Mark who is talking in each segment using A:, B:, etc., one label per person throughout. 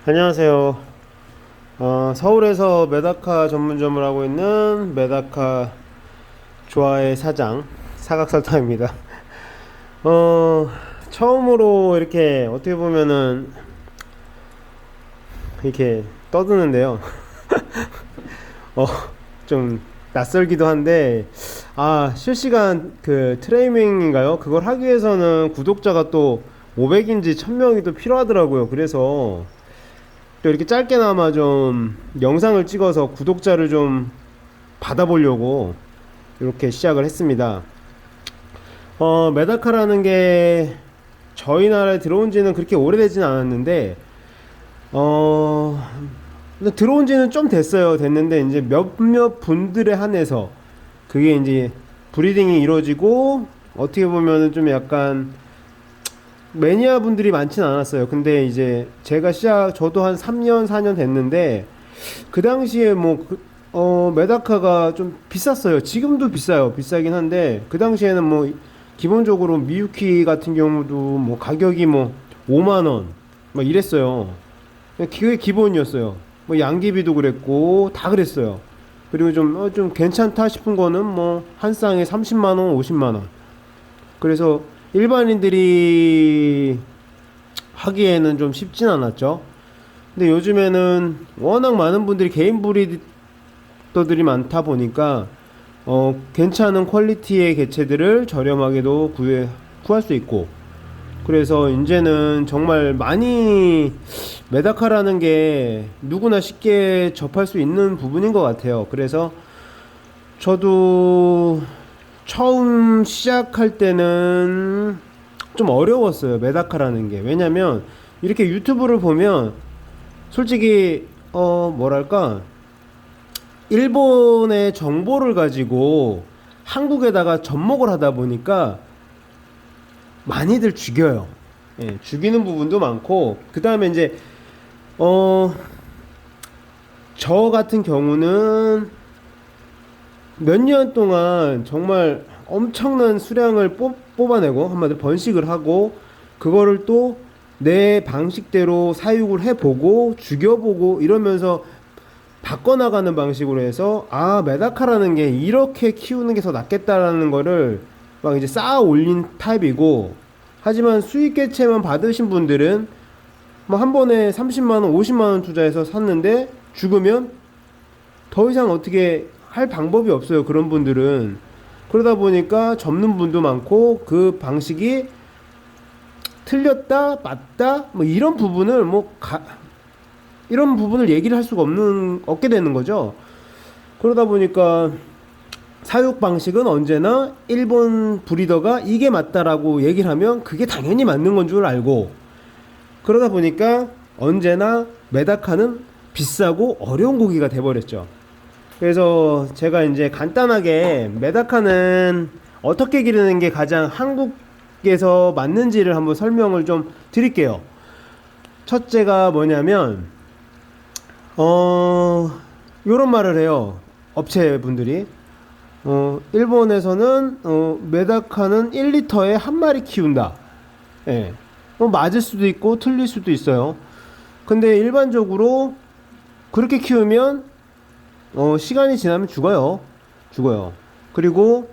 A: 안녕하세요. 서울에서 메다카 전문점을 하고 있는 메다카 조아의 사장 사각설탕입니다. 처음으로 이렇게 어떻게 보면은 이렇게 떠드는데요. 어, 좀 낯설기도 한데, 실시간 그 트레이닝인가요? 그걸 하기 위해서는 구독자가 또 500인지 1000명이 또 필요하더라고요. 그래서 또 이렇게 짧게나마 좀 영상을 찍어서 구독자를 좀 받아보려고 이렇게 시작을 했습니다. 메다카라는 게 저희 나라에 들어온 지는 그렇게 오래되진 않았는데, 근데 들어온 지는 좀 됐는데, 이제 몇몇 분들에 한해서 그게 이제 브리딩이 이루어지고, 어떻게 보면은 좀 약간 매니아 분들이 많진 않았어요. 근데 이제 제가 저도 한 3년, 4년 됐는데, 그 당시에 메다카가 좀 비쌌어요. 지금도 비싸요. 비싸긴 한데, 그 당시에는 기본적으로 미유키 같은 경우도 가격이 5만원, 막 이랬어요. 그게 기본이었어요. 양귀비도 그랬고, 다 그랬어요. 그리고 좀 괜찮다 싶은 거는 한 쌍에 30만원, 50만원. 그래서 일반인들이 하기에는 좀 쉽진 않았죠. 근데 요즘에는 워낙 많은 분들이 개인 브리더들이 많다 보니까 괜찮은 퀄리티의 개체들을 저렴하게도 구할 수 있고, 그래서 이제는 정말 많이 메다카라는 게 누구나 쉽게 접할 수 있는 부분인 것 같아요. 그래서 저도 처음 시작할 때는 좀 어려웠어요. 메다카라는 게. 왜냐면 이렇게 유튜브를 보면 솔직히 뭐랄까, 일본의 정보를 가지고 한국에다가 접목을 하다 보니까 많이들 죽여요. 예, 죽이는 부분도 많고, 그 다음에 이제 저 같은 경우는 몇 년 동안 정말 엄청난 수량을 뽑아내고, 한마디로 번식을 하고, 그거를 또 내 방식대로 사육을 해보고 죽여보고 이러면서 바꿔나가는 방식으로 해서, 메다카라는 게 이렇게 키우는 게 더 낫겠다라는 거를 막 이제 쌓아 올린 타입이고, 하지만 수익 개체만 받으신 분들은 한 번에 30만원, 50만원 투자해서 샀는데 죽으면 더 이상 어떻게 할 방법이 없어요. 그런 분들은. 그러다 보니까 접는 분도 많고, 그 방식이 틀렸다 맞다 이런 부분을 이런 부분을 얘기를 할 수가 없게 되는 거죠. 그러다 보니까 사육 방식은 언제나 일본 브리더가 이게 맞다라고 얘기를 하면 그게 당연히 맞는 건 줄 알고, 그러다 보니까 언제나 메다카는 비싸고 어려운 고기가 돼버렸죠. 그래서 제가 이제 간단하게 메다카는 어떻게 기르는 게 가장 한국에서 맞는지를 한번 설명을 좀 드릴게요. 첫째가 뭐냐면, 요런 말을 해요. 업체분들이. 일본에서는, 메다카는 1리터에 한 마리 키운다. 예. 맞을 수도 있고, 틀릴 수도 있어요. 근데 일반적으로 그렇게 키우면, 시간이 지나면 죽어요. 그리고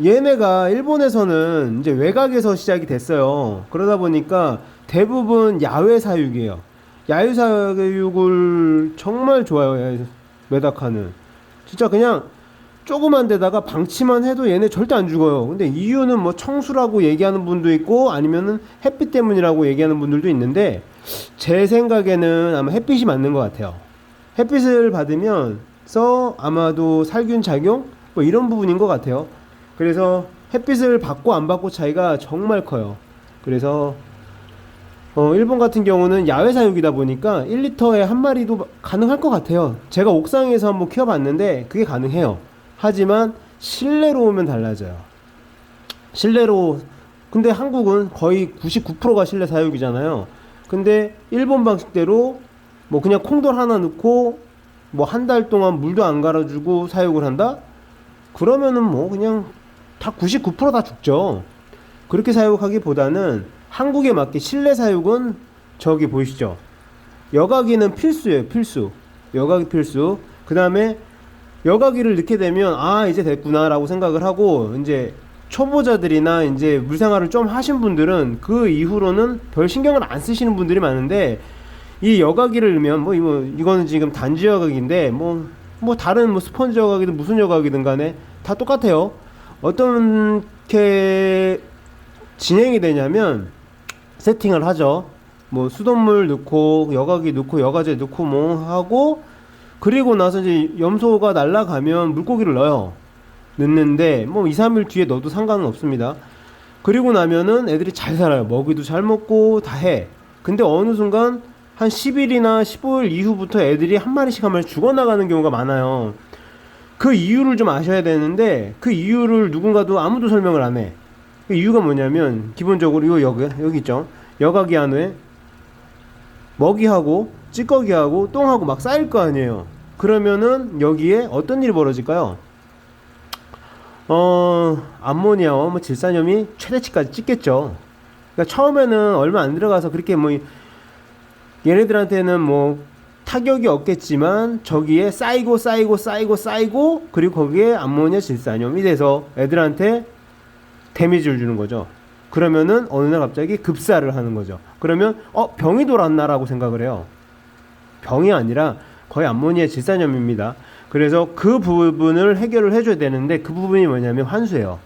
A: 얘네가 일본에서는 이제 외곽에서 시작이 됐어요. 그러다 보니까 대부분 야외 사육이에요. 야외 사육을 정말 좋아요. 메다카는 진짜 그냥 조그만 데다가 방치만 해도 얘네 절대 안 죽어요. 근데 이유는 청수라고 얘기하는 분도 있고, 아니면은 햇빛 때문이라고 얘기하는 분들도 있는데, 제 생각에는 아마 햇빛이 맞는 것 같아요. 햇빛을 받으면서 아마도 살균 작용 이런 부분인 것 같아요. 그래서 햇빛을 받고 안 받고 차이가 정말 커요. 그래서 일본 같은 경우는 야외 사육이다 보니까 1리터에 한 마리도 가능할 것 같아요. 제가 옥상에서 한번 키워봤는데 그게 가능해요. 하지만 실내로 오면 달라져요. 실내로, 근데 한국은 거의 99%가 실내 사육이잖아요. 근데 일본 방식대로 그냥 콩돌 하나 넣고 한 달 동안 물도 안 갈아주고 사육을 한다? 그러면은 그냥 다 99%다 죽죠. 그렇게 사육하기보다는 한국에 맞게 실내 사육은 저기 보이시죠? 여과기는 필수예요. 필수. 여과기 필수. 그 다음에 여과기를 넣게 되면 아 이제 됐구나 라고 생각을 하고, 이제 초보자들이나 이제 물생활을 좀 하신 분들은 그 이후로는 별 신경을 안 쓰시는 분들이 많은데, 이 여과기를 넣으면 뭐 이거는 지금 단지 여과기인데 뭐 다른 뭐 스펀지 여과기든 무슨 여과기든 간에 다 똑같아요. 어떻게 진행이 되냐면 세팅을 하죠. 뭐 수돗물 넣고 여과기 넣고 여과제 넣고 뭐 하고, 그리고 나서 이제 염소가 날아가면 물고기를 넣는데 뭐 2, 3일 뒤에 넣어도 상관은 없습니다. 그리고 나면은 애들이 잘 살아요. 먹이도 잘 먹고 다 해. 근데 어느 순간 한 10일이나 15일 이후부터 애들이 한 마리씩 죽어나가는 경우가 많아요. 그 이유를 좀 아셔야 되는데, 그 이유를 누군가도 아무도 설명을 안 해. 그 이유가 뭐냐면 기본적으로 이거 여기 있죠. 여과기 안에 먹이하고 찌꺼기하고 똥하고 막 쌓일 거 아니에요. 그러면은 여기에 어떤 일이 벌어질까요? 암모니아와 뭐 질산염이 최대치까지 찍겠죠. 그러니까 처음에는 얼마 안 들어가서 그렇게 뭐 얘네들한테는 뭐 타격이 없겠지만 저기에 쌓이고 그리고 거기에 암모니아 질산염이 돼서 애들한테 데미지를 주는 거죠. 그러면은 어느 날 갑자기 급사를 하는 거죠. 그러면 병이 돌았나라고 생각을 해요. 병이 아니라 거의 암모니아 질산염입니다. 그래서 그 부분을 해결을 해줘야 되는데, 그 부분이 뭐냐면 환수예요.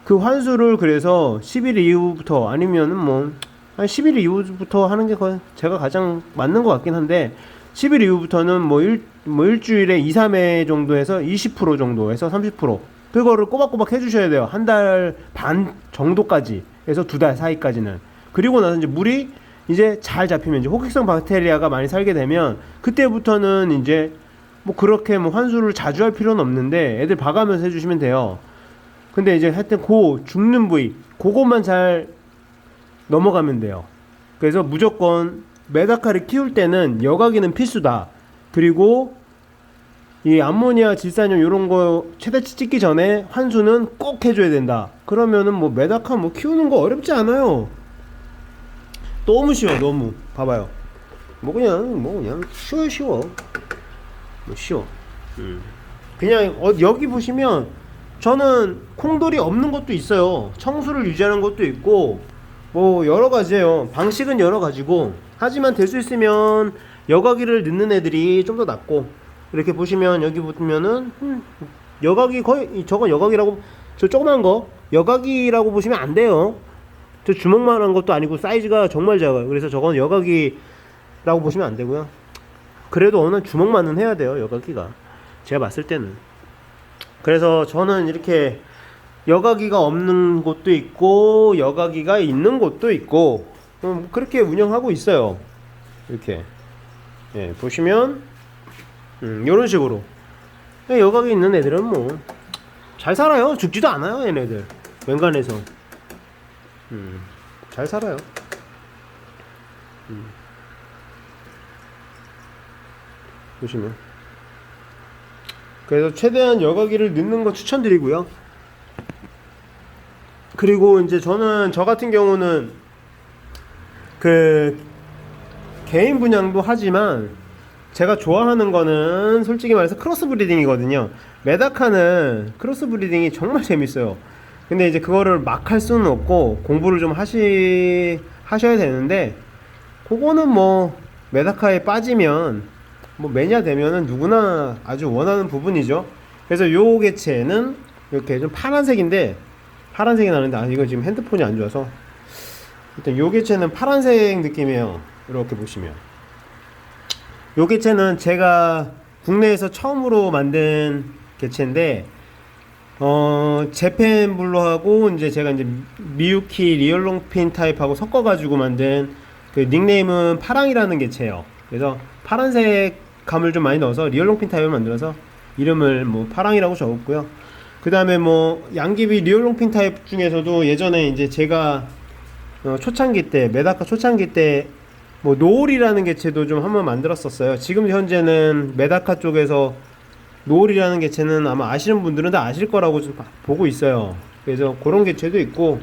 A: 그 환수를 그래서 10일 이후부터 아니면은 뭐 한 10일 이후부터 하는 게 거의 제가 가장 맞는 것 같긴 한데, 10일 이후부터는 뭐 일주일에 2, 3회 정도에서 20% 정도에서 30% 그거를 꼬박꼬박 해주셔야 돼요. 한 달 반 정도까지 해서 2달 사이까지는. 그리고 나서 이제 물이 이제 잘 잡히면, 이제 호객성 박테리아가 많이 살게 되면 그때부터는 이제 뭐 그렇게 뭐 환수를 자주 할 필요는 없는데 애들 봐가면서 해주시면 돼요. 근데 이제 하여튼 죽는 부위 그것만 잘 넘어가면 돼요. 그래서 무조건 메다카를 키울 때는 여과기는 필수다. 그리고 이 암모니아 질산염 요런 거 최대치 찍기 전에 환수는 꼭 해줘야 된다. 그러면은 뭐 메다카 뭐 키우는 거 어렵지 않아요. 너무 쉬워. 너무 봐봐요. 뭐 그냥 쉬워. 뭐 쉬워. 그냥 여기 보시면 저는 콩돌이 없는 것도 있어요. 청수를 유지하는 것도 있고 뭐 여러 가지예요. 방식은 여러 가지고, 하지만 될 수 있으면 여과기를 넣는 애들이 좀 더 낫고, 이렇게 보시면 여기 보면은 여과기 거의 저건 여과기라고, 저 조그만 거 여과기라고 보시면 안 돼요. 저 주먹만한 것도 아니고 사이즈가 정말 작아요. 그래서 저건 여과기라고 보시면 안 되고요. 그래도 어느 주먹만은 해야 돼요, 여과기가. 제가 봤을 때는. 그래서 저는 이렇게 여과기가 없는 곳도 있고 여과기가 있는 곳도 있고 그렇게 운영하고 있어요. 이렇게 보시면 이런 식으로 여과기 있는 애들은 뭐 잘 살아요. 죽지도 않아요. 얘네들 웬간해서 잘 살아요. 보시면, 그래서 최대한 여과기를 넣는 거 추천드리고요. 그리고 이제 저 같은 경우는 그 개인 분양도 하지만 제가 좋아하는 거는 솔직히 말해서 크로스 브리딩이거든요. 메다카는 크로스 브리딩이 정말 재밌어요. 근데 이제 그거를 막 할 수는 없고 공부를 좀 하셔야 되는데, 그거는 뭐 메다카에 빠지면 뭐 매니아 되면은 누구나 아주 원하는 부분이죠. 그래서 요 개체는 이렇게 좀 파란색인데, 파란색이 나는데 이거 지금 핸드폰이 안 좋아서, 일단 요 개체는 파란색 느낌이에요. 이렇게 보시면 요 개체는 제가 국내에서 처음으로 만든 개체인데, 재팬블루하고 이제 제가 이제 미유키 리얼롱핀 타입하고 섞어가지고 만든, 그 닉네임은 파랑이라는 개체예요. 그래서 파란색 감을 좀 많이 넣어서 리얼롱핀 타입을 만들어서 이름을 뭐 파랑이라고 적었고요. 그 다음에 뭐 양귀비 리얼롱핀 타입 중에서도 예전에 이제 제가 초창기 때, 메다카 초창기 때 뭐 노을이라는 개체도 좀 한번 만들었었어요. 지금 현재는 메다카 쪽에서 노을이라는 개체는 아마 아시는 분들은 다 아실 거라고 좀 보고 있어요. 그래서 그런 개체도 있고,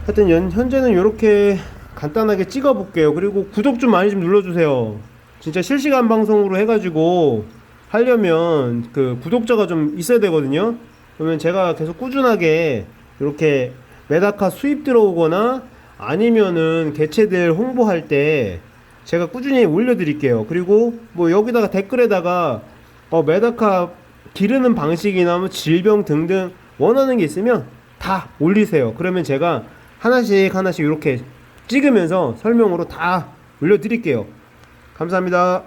A: 하여튼 현재는 이렇게 간단하게 찍어 볼게요. 그리고 구독 좀 많이 좀 눌러주세요. 진짜 실시간 방송으로 해가지고 하려면 그 구독자가 좀 있어야 되거든요. 그러면 제가 계속 꾸준하게 이렇게 메다카 수입 들어오거나 아니면은 개체들 홍보할 때 제가 꾸준히 올려드릴게요. 그리고 뭐 여기다가 댓글에다가 메다카 기르는 방식이나 뭐 질병 등등 원하는 게 있으면 다 올리세요. 그러면 제가 하나씩 하나씩 이렇게 찍으면서 설명으로 다 올려드릴게요. 감사합니다.